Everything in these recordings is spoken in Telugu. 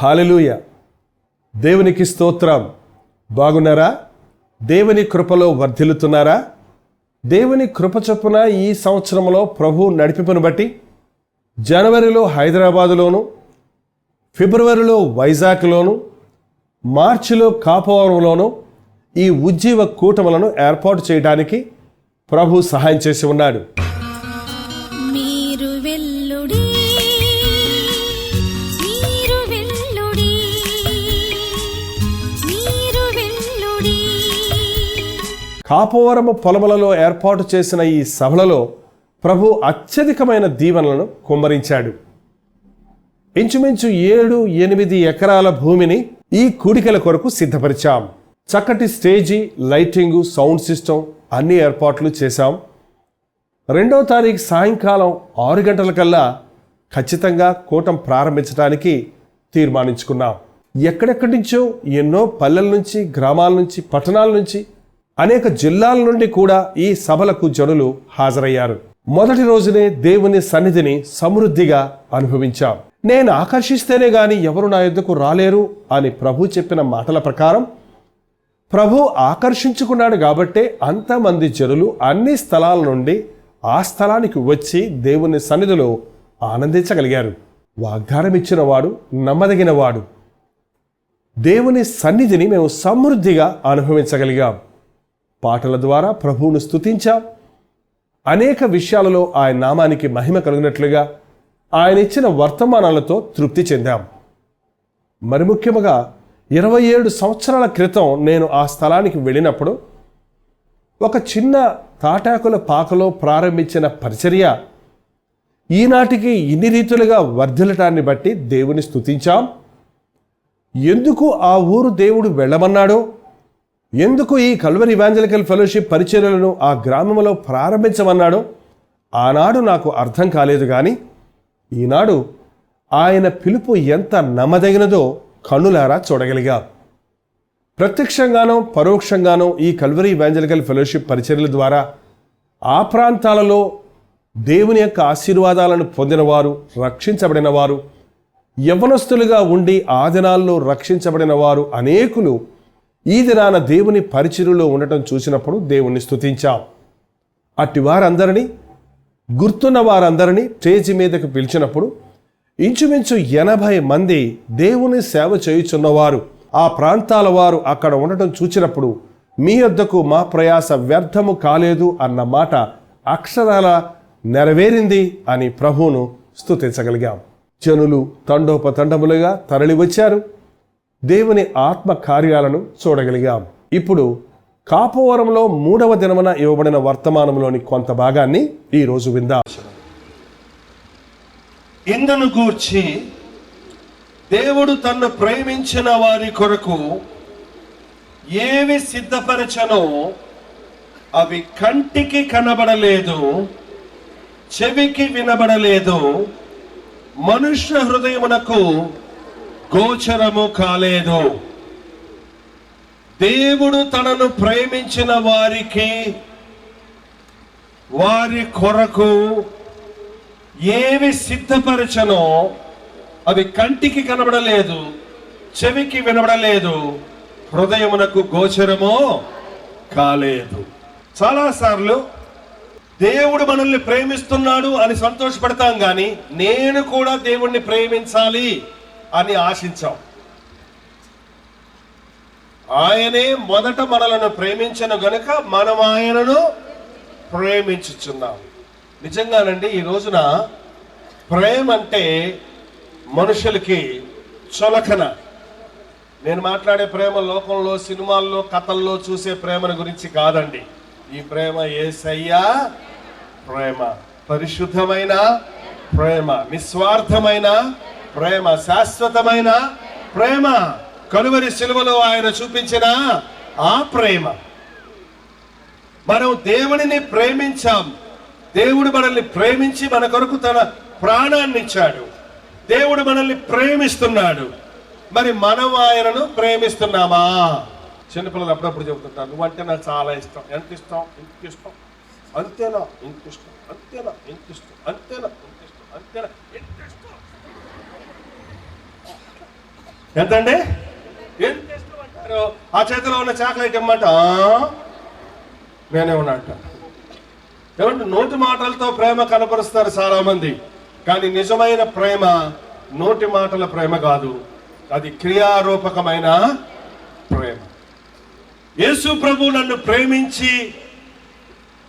హల్లెలూయా. దేవునికి స్తోత్రం. బాగున్నారా? దేవుని కృపలో వర్ధిల్లుతున్నారా? దేవుని కృప చొప్పున ఈ సంవత్సరంలో ప్రభు నడిపింపును బట్టి జనవరిలో హైదరాబాదులోను, ఫిబ్రవరిలో వైజాగ్లోను, మార్చిలో కాపవరంలోను ఈ ఉజ్జీవ కూటములను ఏర్పాటు చేయడానికి ప్రభు సహాయం చేసి ఉన్నాడు. కాపవరము పొలములలో ఏర్పాటు చేసిన ఈ సభలలో ప్రభు అత్యధికమైన దీవెనలను కుమ్మరించాడు. ఇంచుమించు 7-8 ఎకరాల భూమిని ఈ కూడికల కొరకు సిద్ధపరిచాం. చక్కటి స్టేజీ, లైటింగు, సౌండ్ సిస్టమ్ అన్ని ఏర్పాట్లు చేశాం. 2వ తారీఖు సాయంకాలం 6 గంటలకల్లా ఖచ్చితంగా కూటం ప్రారంభించడానికి తీర్మానించుకున్నాం. ఎక్కడెక్కడి నుంచో, ఎన్నో పల్లెల నుంచి, గ్రామాల నుంచి, పట్టణాల నుంచి, అనేక జిల్లాల నుండి కూడా ఈ సభలకు జనులు హాజరయ్యారు. మొదటి రోజునే దేవుని సన్నిధిని సమృద్ధిగా అనుభవించాం. నేను ఆకర్షిస్తేనే గాని ఎవరు నా యొద్దకు రాలేరు అని ప్రభు చెప్పిన మాటల ప్రకారం ప్రభు ఆకర్షించుకున్నాడు. కాబట్టే అంతమంది జనులు అన్ని స్థలాల నుండి ఆ స్థలానికి వచ్చి దేవుని సన్నిధిలో ఆనందించగలిగారు. వాగ్దానం ఇచ్చిన వాడు నమ్మదగిన వాడు. దేవుని సన్నిధిని మేము సమృద్ధిగా అనుభవించగలిగాం. పాటల ద్వారా ప్రభువును స్తుతించాం. అనేక విషయాలలో ఆయన నామానికి మహిమ కలిగినట్లుగా ఆయన ఇచ్చిన వర్తమానాలతో తృప్తి చెందాం. మరి ముఖ్యంగా 27 సంవత్సరాల క్రితం నేను ఆ స్థలానికి వెళ్ళినప్పుడు ఒక చిన్న తాటాకుల పాకలో ప్రారంభించిన పరిచర్య ఈనాటికి ఇన్ని రీతులుగా వర్ధిల్లటాన్ని బట్టి దేవుని స్తుతించాం. ఎందుకు ఆ ఊరు దేవుడు వెళ్ళమన్నాడో, ఎందుకు ఈ కల్వరి ఇవాంజలికల్ ఫెలోషిప్ పరిచర్యలను ఆ గ్రామంలో ప్రారంభించమన్నాడో ఆనాడు నాకు అర్థం కాలేదు. కానీ ఈనాడు ఆయన పిలుపు ఎంత నమ్మదగినదో కన్నులారా చూడగలిగా. ప్రత్యక్షంగానో పరోక్షంగానో ఈ కల్వరి ఇవాంజలికల్ ఫెలోషిప్ పరిచర్యల ద్వారా ఆ ప్రాంతాలలో దేవుని యొక్క ఆశీర్వాదాలను పొందినవారు, రక్షించబడిన వారు, యవ్వనస్తులుగా ఉండి ఆ దినాల్లో రక్షించబడిన వారు అనేకులు ఈ దినాన దేవుని పరిచర్యలో ఉండటం చూసినప్పుడు దేవుణ్ణి స్తుతించాం. అట్టి వారందరినీ, గుర్తున్న వారందరినీ స్టేజి మీదకు పిలిచినప్పుడు ఇంచుమించు 80 మంది దేవుని సేవ చేయుచున్నవారు, ఆ ప్రాంతాల వారు అక్కడ ఉండటం చూచినప్పుడు మీ యొద్దకు మా ప్రయాస వ్యర్థము కాలేదు అన్న మాట అక్షరాల నెరవేరింది అని ప్రభువును స్తుతించగలిగాం. జనులు తండోపతండములుగా తరలి వచ్చారు. దేవుని ఆత్మ కార్యాలను చూడగలిగాం. ఇప్పుడు కాపవరంలో 3వ దినమున ఇవ్వబడిన వర్తమానంలోని కొంత భాగాన్ని ఈరోజు విందాం. ఇందును గూర్చి దేవుడు తన్ను ప్రేమించిన వారి కొరకు ఏవి సిద్ధపరచనో అవి కంటికి కనబడలేదు, చెవికి వినబడలేదు, మనుష్య హృదయమునకు గోచరము కాలేదు. దేవుడు తనను ప్రేమించిన వారికి, వారి కొరకు ఏవి సిద్ధపరచనో అవి కంటికి కనబడలేదు, చెవికి వినబడలేదు, హృదయమునకు గోచరమో కాలేదు. చాలాసార్లు దేవుడు మనల్ని ప్రేమిస్తున్నాడు అని సంతోషపడతాం, కానీ నేను కూడా దేవుణ్ణి ప్రేమించాలి అని ఆశించాం. ఆయనే మొదట మనలను ప్రేమించను గనుక మనం ఆయనను ప్రేమించుచున్నాం. నిజంగానండి, ఈ రోజున ప్రేమ అంటే మనుషులకి చులకన. నేను మాట్లాడే ప్రేమ లోకంలో, సినిమాల్లో, కథల్లో చూసే ప్రేమను గురించి కాదండి. ఈ ప్రేమ యేసయ్య ప్రేమ, పరిశుద్ధమైన ప్రేమ, నిస్వార్థమైన ప్రేమ, శాశ్వతమైన ప్రేమ, కలువరి శిలువలో ఆయన చూపించిన ఆ ప్రేమ. మనం దేవునిని ప్రేమించాం. దేవుడు మనల్ని ప్రేమించి మన కొరకు తన ప్రాణాన్ని ఇచ్చాడు. దేవుడు మనల్ని ప్రేమిస్తున్నాడు. మరి మనం ఆయనను ప్రేమిస్తున్నామా? చిన్నపిల్లలు అప్పుడప్పుడు చెబుతుంటారు, నువ్వంటే నాకు చాలా ఇష్టం. ఎంత ఇష్టం? ఇంత ఇష్టం. అంతేనా? ఇంత ఇష్టం. అంతేనా? ఇంత ఇష్టం. అంతేనా? ఇంత ఇష్టం. అంతేనా? ఇంత ఇష్టం. ఎంతండి? ఎంత ఇష్టమంటారు? ఆ చేతిలో ఉన్న చాక్లెట్ ఇమ్మంట నేనే ఉన్నా అంట. ఏమంటే నోటి మాటలతో ప్రేమ కనపరుస్తారు చాలా మంది, కానీ నిజమైన ప్రేమ నోటి మాటల ప్రేమ కాదు, అది క్రియారూపకమైన ప్రేమ. యేసు ప్రభు నన్ను ప్రేమించి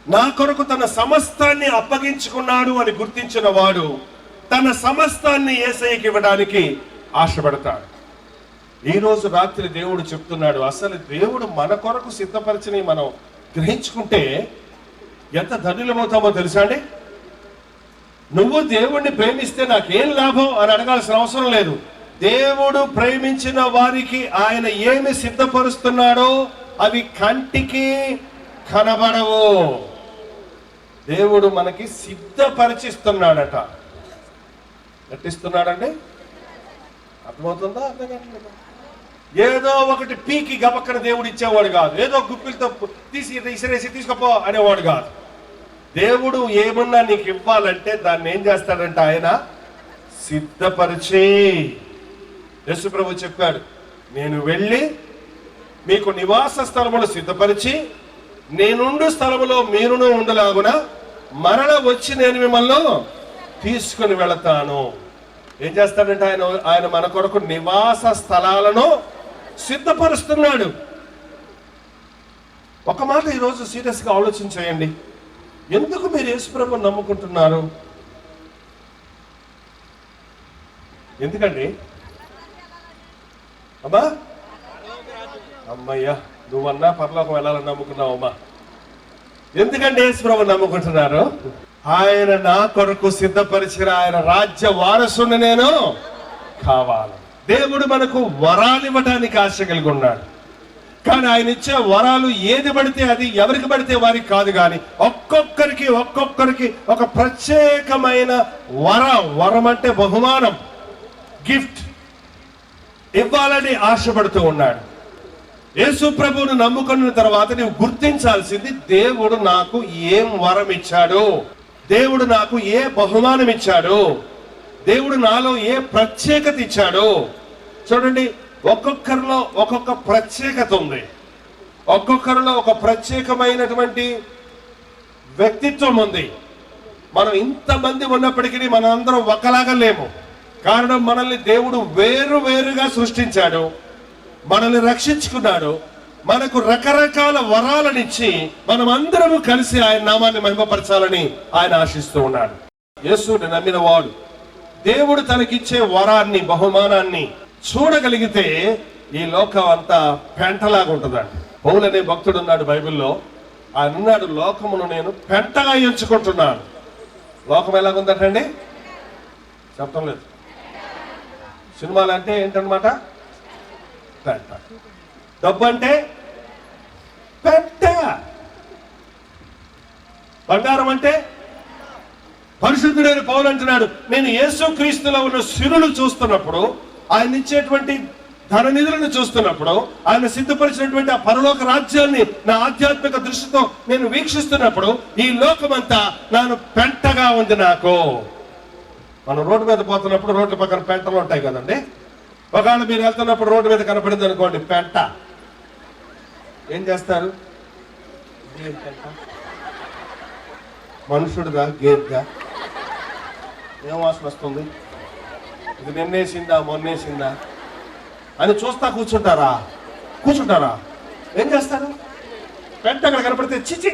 నా కొరకు తన సమస్తాన్ని అప్పగించుకున్నాడు అని గుర్తించిన వాడు తన సమస్తాన్ని యేసయ్యకి ఇవ్వడానికి ఆశపడతాడు. ఈ రోజు రాత్రి దేవుడు చెప్తున్నాడు, అసలు దేవుడు మన కొరకు సిద్ధపరిచినవి మనం గ్రహించుకుంటే ఎంత ధన్యులమవుతామో తెలుసా అండి? నువ్వు దేవుణ్ణి ప్రేమిస్తే నాకేం లాభం అని అడగాల్సిన అవసరం లేదు. దేవుడు ప్రేమించిన వారికి ఆయన ఏమి సిద్ధపరుస్తున్నాడో అవి కంటికి కనబడవు. దేవుడు మనకి సిద్ధపరిచిస్తున్నాడట. ఎట్టిస్తున్నాడండి? అర్థమవుతుందా? అర్థం కావట్లేదా? ఏదో ఒకటి పీకి గబక్కన దేవుడు ఇచ్చేవాడు కాదు, ఏదో గుప్పిలతో తీసి ఇసిరేసి తీసుకుపో అనేవాడు కాదు. దేవుడు ఏమన్నా నీకు ఇవ్వాలంటే దాన్ని ఏం చేస్తాడంటే ఆయన సిద్ధపరిచి. యేసు ప్రభు చెప్పాడు, నేను వెళ్ళి మీకు నివాస స్థలములు సిద్ధపరిచి నేనుండు స్థలములో మీరును ఉండలాగున మరల వచ్చి నేను మిమ్మల్ని తీసుకుని వెళతాను. ఏం చేస్తాడంటే ఆయన మన కొరకు నివాస స్థలాలను సిద్ధపరుస్తున్నాడు. ఒక మాట ఈరోజు సీరియస్ గా ఆలోచించేయండి. ఎందుకు మీరు యేసుప్రభుని నమ్ముకుంటున్నారు? ఎందుకండి? అమ్మా అమ్మయ్యా, నువ్వన్నా పరలోకం వెళ్ళాలని నమ్ముకున్నావు అమ్మా. ఎందుకంటే యేసుప్రభుని నమ్ముకుంటున్నారు? ఆయన నా కొరకు సిద్ధపరిచిన ఆయన రాజ్య వారసుని నేను కావాలి. దేవుడు మనకు వరాలు ఇవ్వడానికి ఆశ కలిగి ఉన్నాడు, కానీ ఆయన ఇచ్చే వరాలు ఏది పడితే అది, ఎవరికి పడితే వారికి కాదు, కానీ ఒక్కొక్కరికి ఒక ప్రత్యేకమైన వరం అంటే బహుమానం, గిఫ్ట్ ఇవ్వాలని ఆశపడుతూ ఉన్నాడు. యేసు ప్రభువును నమ్ముకున్న తర్వాత నీవు గుర్తించాల్సింది, దేవుడు నాకు ఏం వరం ఇచ్చాడు, దేవుడు నాకు ఏ బహుమానం ఇచ్చాడు, దేవుడు నాలో ఏ ప్రత్యేకత ఇచ్చాడు. చూడండి, ఒక్కొక్కరిలో ఒక్కొక్క ప్రత్యేకత ఉంది, ఒక్కొక్కరిలో ఒక ప్రత్యేకమైనటువంటి వ్యక్తిత్వం ఉంది. మనం ఇంతమంది ఉన్నప్పటికీ మనందరం ఒకలాగా లేము. కారణం, మనల్ని దేవుడు వేరుగా సృష్టించాడు, మనల్ని రక్షించుకున్నాడు, మనకు రకరకాల వరాలనిచ్చి మనం అందరము కలిసి ఆయన నామాన్ని మహిమపరచాలని ఆయన ఆశిస్తూ ఉన్నాడు. యేసుని నమ్మిన వాడు దేవుడు తనకిచ్చే వరాన్ని, బహుమానాన్ని చూడగలిగితే ఈ లోకం అంతా పెంటలాగా ఉంటుందండి. పౌలు అనే భక్తుడు ఉన్నాడు బైబిల్లో. ఆయన అన్నాడు, లోకమును నేను పెంటగా ఎంచుకుంటున్నాను. లోకం ఎలాగుందంటండి? చెప్పడం లేదు. సినిమాలు అంటే ఏంటన్నమాట? పెంట. డబ్బు అంటే పెంట. బంగారం అంటే, పరిశుద్ధుడైన పౌలు అంటున్నాడు, నేను యేసుక్రీస్తులో ఉన్న సిరులు చూస్తున్నప్పుడు, ఆయన ఇచ్చేటువంటి ధన నిధులను చూస్తున్నప్పుడు, ఆయన సిద్ధపరిచినటువంటి ఆ పరలోక రాజ్యాన్ని నా ఆధ్యాత్మిక దృష్టితో నేను వీక్షిస్తున్నప్పుడు ఈ లోకమంతా నాను పెంటగా ఉంది నాకు. మనం రోడ్డు మీద పోతున్నప్పుడు రోడ్ల పక్కన పెంటలు ఉంటాయి కదండి. ఒకవేళ మీరు వెళ్తున్నప్పుడు రోడ్డు మీద కనపడింది అనుకోండి పెంట, ఏం చేస్తారు? మనుషుడుగా, గేద్దా, ఏం వాసన వస్తుంది, ఇది నిన్నేసిందా మొన్నేసిందా అని చూస్తా కూర్చుంటారా? ఏం చేస్తారు? పెంట అక్కడ కనపడితే చిచి